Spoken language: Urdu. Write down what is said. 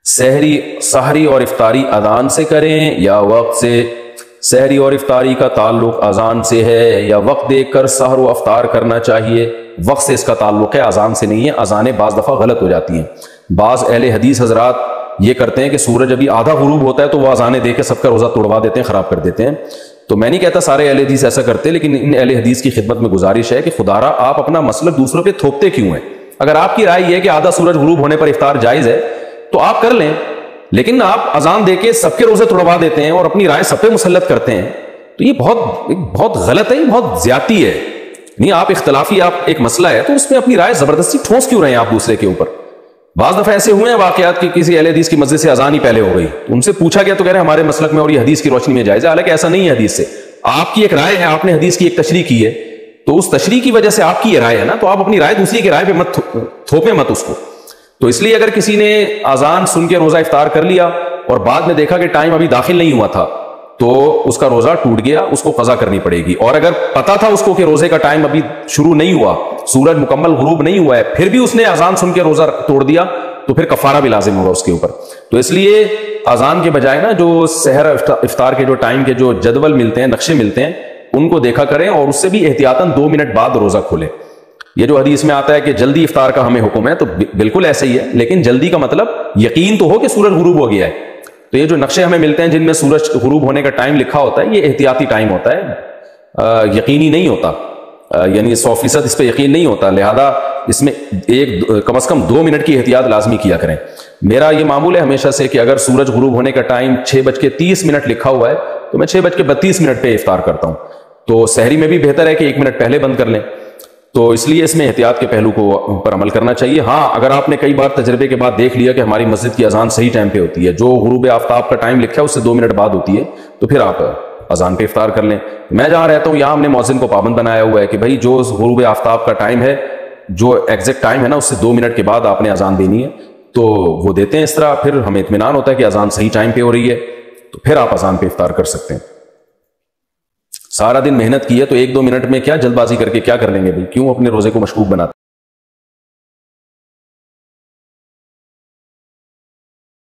سحری اور افطاری اذان سے کریں یا وقت سے؟ سحری اور افطاری کا تعلق اذان سے ہے یا وقت دیکھ کر سحر و افطار کرنا چاہیے؟ وقت سے اس کا تعلق ہے، اذان سے نہیں ہے۔ اذانیں بعض دفعہ غلط ہو جاتی ہیں۔ بعض اہل حدیث حضرات یہ کرتے ہیں کہ سورج ابھی آدھا غروب ہوتا ہے تو وہ اذانیں دے کے سب کا روزہ توڑوا دیتے ہیں، خراب کر دیتے ہیں۔ تو میں نہیں کہتا سارے اہل حدیث ایسا کرتے، لیکن ان اہل حدیث کی خدمت میں گزارش ہے کہ خدارا آپ اپنا مسلک دوسروں پہ تھوپتے کیوں ہیں؟ اگر آپ کی رائے یہ ہے کہ آدھا سورج غروب ہونے پر افطار جائز ہے تو آپ کر لیں، لیکن آپ اذان دے کے سب کے روزے توڑوا دیتے ہیں اور اپنی رائے سب پہ مسلط کرتے ہیں، تو یہ بہت غلط ہے، یہ بہت زیادتی ہے۔ نہیں، آپ اختلافی ایک مسئلہ ہے تو اس میں اپنی رائے زبردستی ٹھونس کیوں رہے ہیں آپ دوسرے کے اوپر؟ بعض دفعہ ایسے ہوئے ہیں واقعات کہ کسی اہل حدیث کی مسجد سے اذان ہی پہلے ہو گئی، تو ان سے پوچھا گیا تو کہہ رہے ہمارے مسلک میں اور یہ حدیث کی روشنی میں جائز ہے، حالانکہ ایسا نہیں ہے حدیث سے۔ آپ کی ایک رائے ہے، آپ نے حدیث کی ایک تشریح کی ہے، تو اس تشریح کی وجہ سے آپ کی یہ رائے ہے نا، تو آپ اپنی رائے دوسری کی رائے پہ مت تھوپیں مت اس کو۔ تو اس لیے اگر کسی نے اذان سن کے روزہ افطار کر لیا اور بعد میں دیکھا کہ ٹائم ابھی داخل نہیں ہوا تھا تو اس کا روزہ ٹوٹ گیا، اس کو قضا کرنی پڑے گی۔ اور اگر پتا تھا اس کو کہ روزے کا ٹائم ابھی شروع نہیں ہوا، سورج مکمل غروب نہیں ہوا ہے، پھر بھی اس نے اذان سن کے روزہ توڑ دیا تو پھر کفارہ بھی لازم ہوگا اس کے اوپر۔ تو اس لیے اذان کے بجائے نا جو سحر افطار کے جو ٹائم کے جو جدول ملتے ہیں، نقشے ملتے ہیں، ان کو دیکھا کریں اور اس سے بھی احتیاطاً 2 منٹ بعد روزہ کھولیں۔ یہ جو حدیث میں آتا ہے کہ جلدی افطار کا ہمیں حکم ہے، تو بالکل ایسے ہی ہے، لیکن جلدی کا مطلب یقین تو ہو کہ سورج غروب ہو گیا ہے۔ تو یہ جو نقشے ہمیں ملتے ہیں جن میں سورج غروب ہونے کا ٹائم لکھا ہوتا ہے، یہ احتیاطی ٹائم ہوتا ہے، یقینی نہیں ہوتا، یعنی 100% اس پہ یقین نہیں ہوتا، لہذا اس میں کم از کم 2 منٹ کی احتیاط لازمی کیا کریں۔ میرا یہ معمول ہے ہمیشہ سے کہ اگر سورج غروب ہونے کا ٹائم 6:30 لکھا ہوا ہے تو میں 6:32 پہ افطار کرتا ہوں۔ تو سحری میں بھی بہتر ہے کہ 1 منٹ پہلے بند کر لیں، تو اس لیے اس میں احتیاط کے پہلو کو پر عمل کرنا چاہیے۔ ہاں، اگر آپ نے کئی بار تجربے کے بعد دیکھ لیا کہ ہماری مسجد کی اذان صحیح ٹائم پہ ہوتی ہے، جو غروب آفتاب کا ٹائم لکھا ہے اس سے 2 منٹ بعد ہوتی ہے، تو پھر آپ اذان پہ افطار کر لیں۔ میں جہاں رہتا ہوں یہاں ہم نے مؤذن کو پابند بنایا ہوا ہے کہ بھائی جو غروب آفتاب کا ٹائم ہے، جو ایگزیکٹ ٹائم ہے نا، اس سے 2 منٹ کے بعد آپ نے اذان دینی ہے، تو وہ دیتے ہیں۔ اس طرح پھر ہمیں اطمینان ہوتا ہے کہ اذان صحیح ٹائم پہ ہو رہی ہے، تو پھر آپ اذان پہ افطار کر سکتے ہیں۔ سارا دن محنت کی ہے تو 1-2 منٹ میں کیا جلد بازی کر کے کیا کر لیں گے بھائی؟ کیوں اپنے روزے کو مشکوک بناتے ہیں؟